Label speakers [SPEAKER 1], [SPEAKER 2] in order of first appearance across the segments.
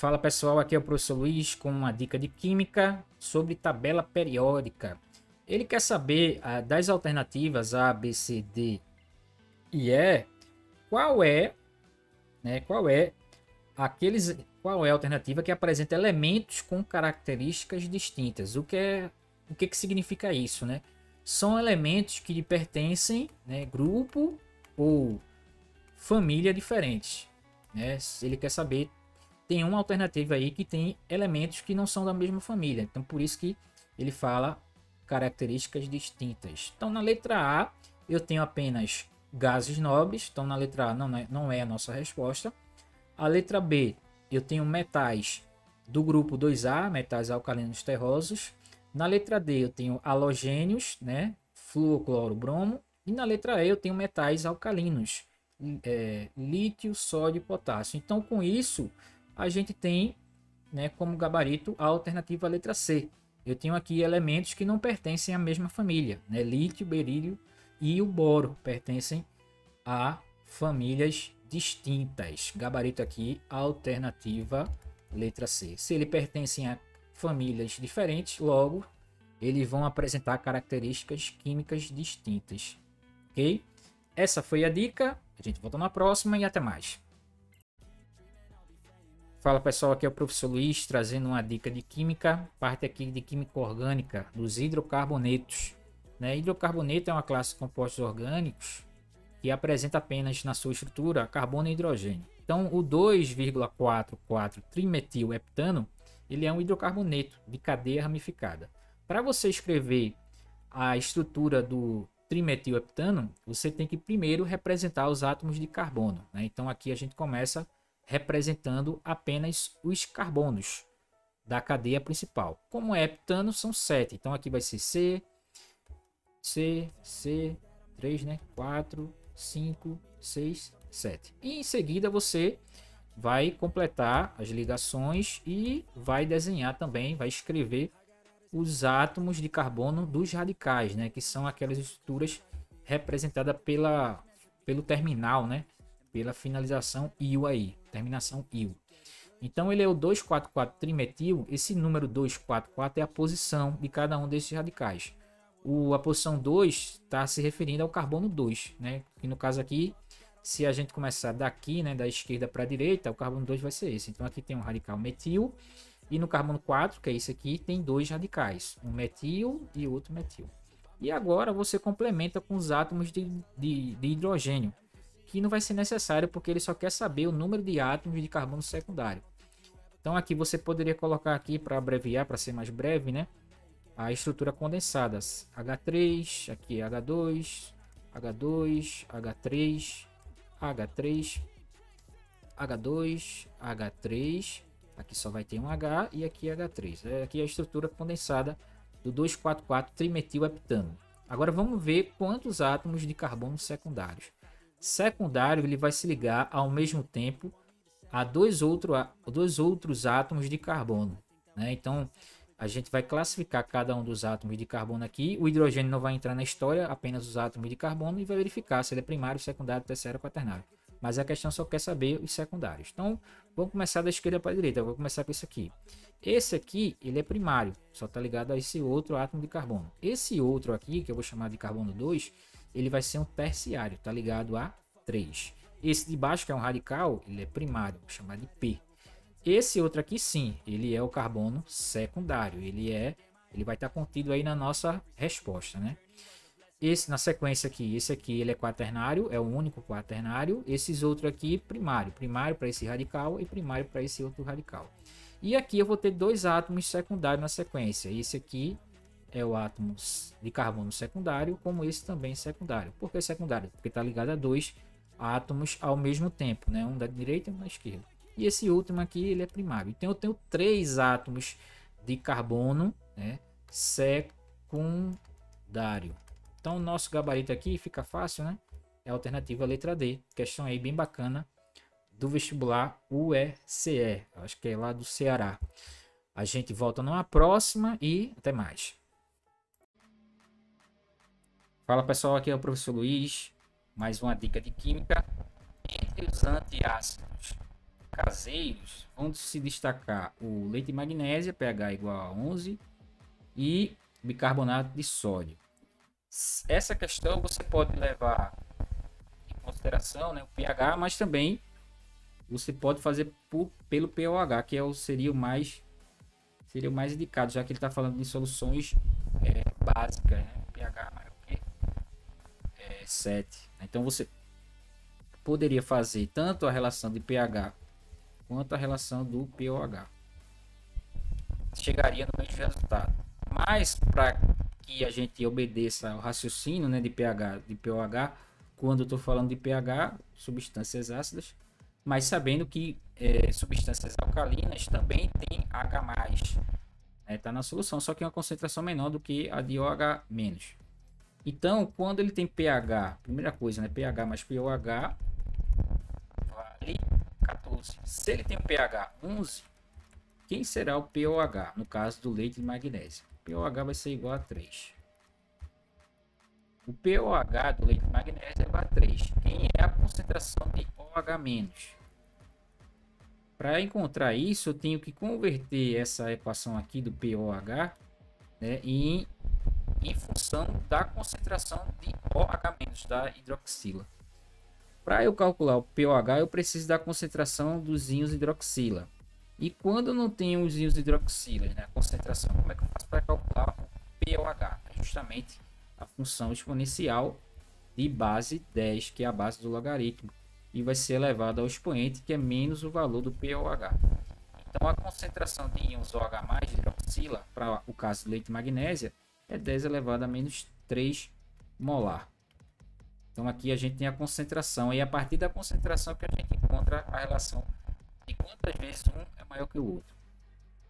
[SPEAKER 1] Fala pessoal, aqui é o professor Luiz com uma dica de química sobre tabela periódica. Ele quer saber das alternativas A, B, C, D e E, qual é a alternativa que apresenta elementos com características distintas. O que significa isso, né? São elementos que lhe pertencem, né, grupo ou família diferentes, né? Ele quer saber, tem uma alternativa aí que tem elementos que não são da mesma família. Então, por isso que ele fala características distintas. Então, na letra A, eu tenho apenas gases nobres. Então, na letra A não é a nossa resposta. A letra B, eu tenho metais do grupo 2A, metais alcalinos terrosos. Na letra D, eu tenho halogênios, né? Flúor, cloro, bromo. E na letra E, eu tenho metais alcalinos, lítio, sódio e potássio. Então, com isso, a gente tem, né, como gabarito a alternativa letra C. Eu tenho aqui elementos que não pertencem à mesma família, né? Lítio, berílio e o boro pertencem a famílias distintas. Gabarito aqui, alternativa letra C. Se ele pertencem a famílias diferentes, logo eles vão apresentar características químicas distintas. Ok? Essa foi a dica. A gente volta na próxima e até mais. Fala pessoal, aqui é o professor Luiz trazendo uma dica de química, parte aqui de química orgânica dos hidrocarbonetos, né? Hidrocarboneto é uma classe de compostos orgânicos que apresenta apenas na sua estrutura carbono e hidrogênio. Então o 2,44 trimetiloheptano, ele é um hidrocarboneto de cadeia ramificada. Para você escrever a estrutura do trimetiloheptano, você tem que primeiro representar os átomos de carbono, né? Então aqui a gente começa representando apenas os carbonos da cadeia principal. Como é heptano, são 7. Então aqui vai ser C, 3, né? 4, 5, 6, 7. E em seguida você vai completar as ligações e vai desenhar também, vai escrever os átomos de carbono dos radicais, né? Que são aquelas estruturas representadas pelo terminal, né? Pela finalização IU aí, terminação IU. Então ele é o 2,44 trimetil. Esse número 2,44 é a posição de cada um desses radicais. A posição 2 está se referindo ao carbono 2, né? Que no caso aqui, se a gente começar daqui, né, da esquerda para a direita, o carbono 2 vai ser esse. Então aqui tem um radical metil e no carbono 4, que é esse aqui, tem dois radicais, um metil e outro metil. E agora você complementa com os átomos de hidrogênio, que não vai ser necessário porque ele só quer saber o número de átomos de carbono secundário. Então aqui você poderia colocar aqui, para abreviar, para ser mais breve, né, a estrutura condensada. H3, aqui H2, H2, H3, H3, H2, H3, aqui só vai ter um H e aqui H3. Aqui é a estrutura condensada do 2,44 trimetiloheptano. Agora vamos ver quantos átomos de carbono secundários. Secundário, ele vai se ligar ao mesmo tempo a dois outros átomos de carbono, né? Então a gente vai classificar cada um dos átomos de carbono aqui. O hidrogênio não vai entrar na história, apenas os átomos de carbono, e vai verificar se ele é primário, secundário, terciário ou quaternário. Mas a questão só quer saber os secundários. Então vamos começar da esquerda para a direita. Eu vou começar com esse aqui. Esse aqui, ele é primário, só está ligado a esse outro átomo de carbono. Esse outro aqui, que eu vou chamar de carbono 2, ele vai ser um terciário, está ligado a 3. Esse de baixo, que é um radical, ele é primário, vou chamar de P. Esse outro aqui, sim, ele é o carbono secundário. Ele vai estar contido aí na nossa resposta, né? Esse, na sequência aqui, esse aqui ele é quaternário, é o único quaternário. Esses outros aqui, primário. Primário para esse radical e primário para esse outro radical. E aqui eu vou ter dois átomos secundários na sequência. Esse aqui é o átomo de carbono secundário, como esse também secundário. Por que secundário? Porque está ligado a dois átomos ao mesmo tempo, né? Um da direita e um da esquerda. E esse último aqui, ele é primário. Então eu tenho três átomos de carbono, né, secundário. Então o nosso gabarito aqui fica fácil, né? É a alternativa letra D. Questão aí bem bacana do vestibular UECE. Acho que é lá do Ceará. A gente volta numa próxima e até mais. Fala pessoal, aqui é o professor Luiz. Mais uma dica de química. Entre os antiácidos caseiros, vão se destacar o leite de magnésia, pH igual a 11, e bicarbonato de sódio. Essa questão você pode levar em consideração, né, o pH, mas também você pode fazer pelo pOH, que seria o mais indicado, já que ele está falando de soluções básicas, né? pH maior que 7. Então você poderia fazer tanto a relação de pH quanto a relação do pOH. Chegaria no mesmo resultado. Mas para que a gente obedeça ao raciocínio, né, de pH, de pOH, quando eu estou falando de pH, substâncias ácidas, mas sabendo que substâncias alcalinas também tem H+, está na solução, só que é uma concentração menor do que a de OH-. Então, quando ele tem pH, primeira coisa, né, pH mais pOH vale 14. Se ele tem um pH 11, quem será o pOH? No caso do leite de magnésio, o pOH vai ser igual a 3. O pOH do leite de magnésio é igual a 3. Quem é a concentração de OH-? Para encontrar isso, eu tenho que converter essa equação aqui do pOH, né, em função da concentração de OH- da hidroxila. Para eu calcular o pOH, eu preciso da concentração dos íons hidroxila. E quando eu não tenho os íons hidroxila, né, a concentração, como é que eu faço para calcular o pOH? É justamente a função exponencial de base 10, que é a base do logaritmo, e vai ser elevado ao expoente, que é menos o valor do pOH. Então, a concentração de íons OH+ de hidroxila, para o caso do leite de magnésia, é 10 elevado a menos 3 molar. Então, aqui a gente tem a concentração, e a partir da concentração que a gente encontra a relação de quantas vezes um é maior que o outro.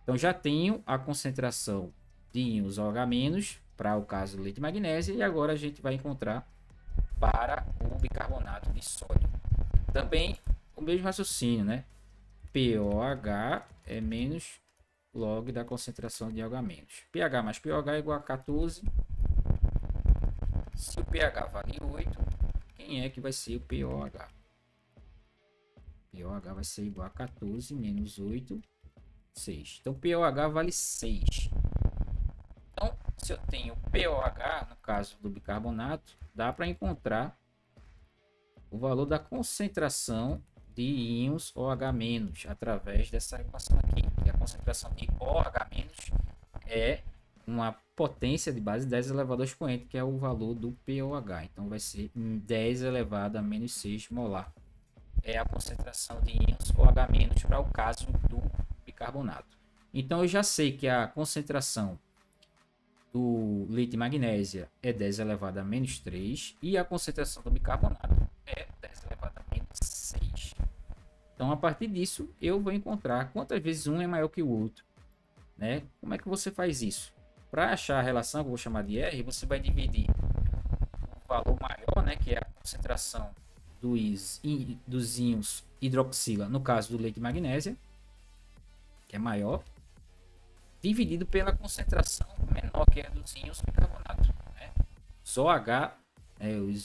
[SPEAKER 1] Então, já tenho a concentração de íons OH- para o caso do leite de magnésia, e agora a gente vai encontrar para o bicarbonato de sódio. Também o mesmo raciocínio, né? pOH é menos log da concentração de OH-. pH mais pOH é igual a 14. Se o pH vale 8, quem é que vai ser o pOH? pOH vai ser igual a 14 menos 8, 6. Então, pOH vale 6. Então, se eu tenho pOH, no caso do bicarbonato, dá para encontrar o valor da concentração de íons OH- através dessa equação aqui, que a concentração de OH- é uma potência de base 10 elevado ao expoente, que é o valor do pOH. Então vai ser 10 elevado a menos 6 molar. É a concentração de íons OH- para o caso do bicarbonato. Então eu já sei que a concentração do leite de magnésia é 10 elevado a menos 3 e a concentração do bicarbonato é 10 elevado a menos 6. Então, a partir disso, eu vou encontrar quantas vezes um é maior que o outro, né? Como é que você faz isso? Para achar a relação, que eu vou chamar de R, você vai dividir o valor maior, né, que é a concentração dos íons hidroxila, no caso do leite de magnésia, que é maior, dividido pela concentração menor, que é dos íons bicarbonato, né? Os OH,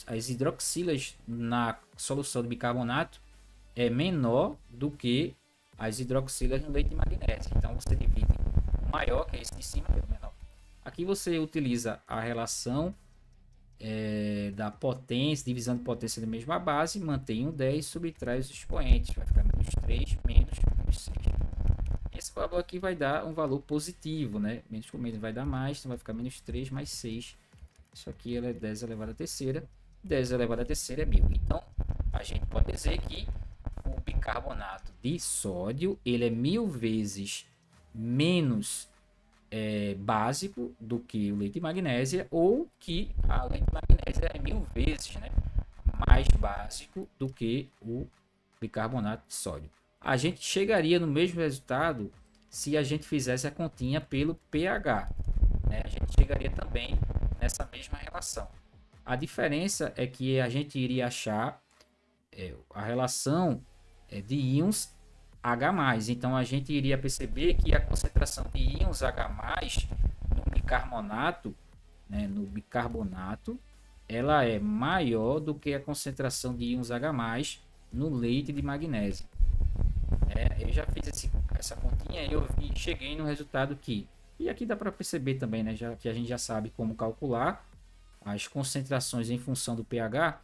[SPEAKER 1] as hidroxilas na solução de bicarbonato é menor do que as hidroxilas no leite de magnésio. Então você divide o maior, que é esse de cima, pelo menor. Aqui você utiliza a relação da potência, divisão de potência da mesma base, mantém um 10, subtrai os expoentes, vai ficar menos 3, menos 6. Esse valor aqui vai dar um valor positivo, né? Menos com menos vai dar mais, então vai ficar menos 3 mais 6. Isso aqui é 10 elevado à terceira. 10 elevado à terceira é 1000. Então, a gente pode dizer que o bicarbonato de sódio ele é 1000 vezes menos básico do que o leite de magnésia, ou que a leite de magnésia é 1000 vezes, né, mais básico do que o bicarbonato de sódio. A gente chegaria no mesmo resultado se a gente fizesse a continha pelo pH, né? A gente chegaria também nessa mesma relação. A diferença é que a gente iria achar a relação de íons H+. Então a gente iria perceber que a concentração de íons H+ no bicarbonato, né, ela é maior do que a concentração de íons H+ no leite de magnésio. Eu já fiz essa continha e cheguei no resultado que... E aqui dá para perceber também, né? Já que a gente já sabe como calcular as concentrações em função do pH.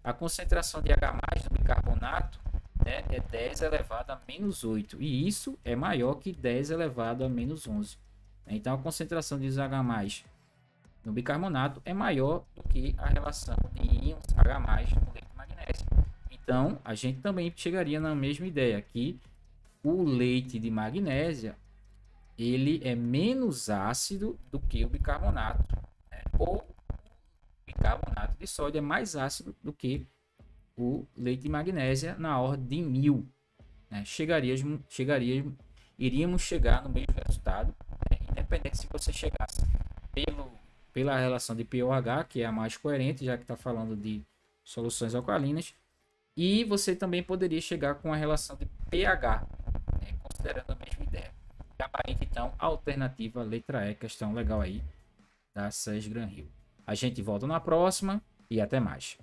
[SPEAKER 1] A concentração de H+ do bicarbonato, né, é 10 elevado a menos 8. E isso é maior que 10 elevado a menos 11. Então a concentração de H+ no bicarbonato é maior do que a relação de íons H+ no leite de magnésio. Então a gente também chegaria na mesma ideia, que o leite de magnésia ele é menos ácido do que o bicarbonato, né? Ou o bicarbonato de sódio é mais ácido do que o leite de magnésia na ordem de 1000, né? Iríamos chegar no mesmo resultado, né? Independente se você chegasse pela relação de pOH, que é a mais coerente, já que está falando de soluções alcalinas, e você também poderia chegar com a relação de pH, né? Considerando a mesma ideia. Gabarito, então, alternativa letra E, questão legal aí da SES Gran Rio. A gente volta na próxima e até mais.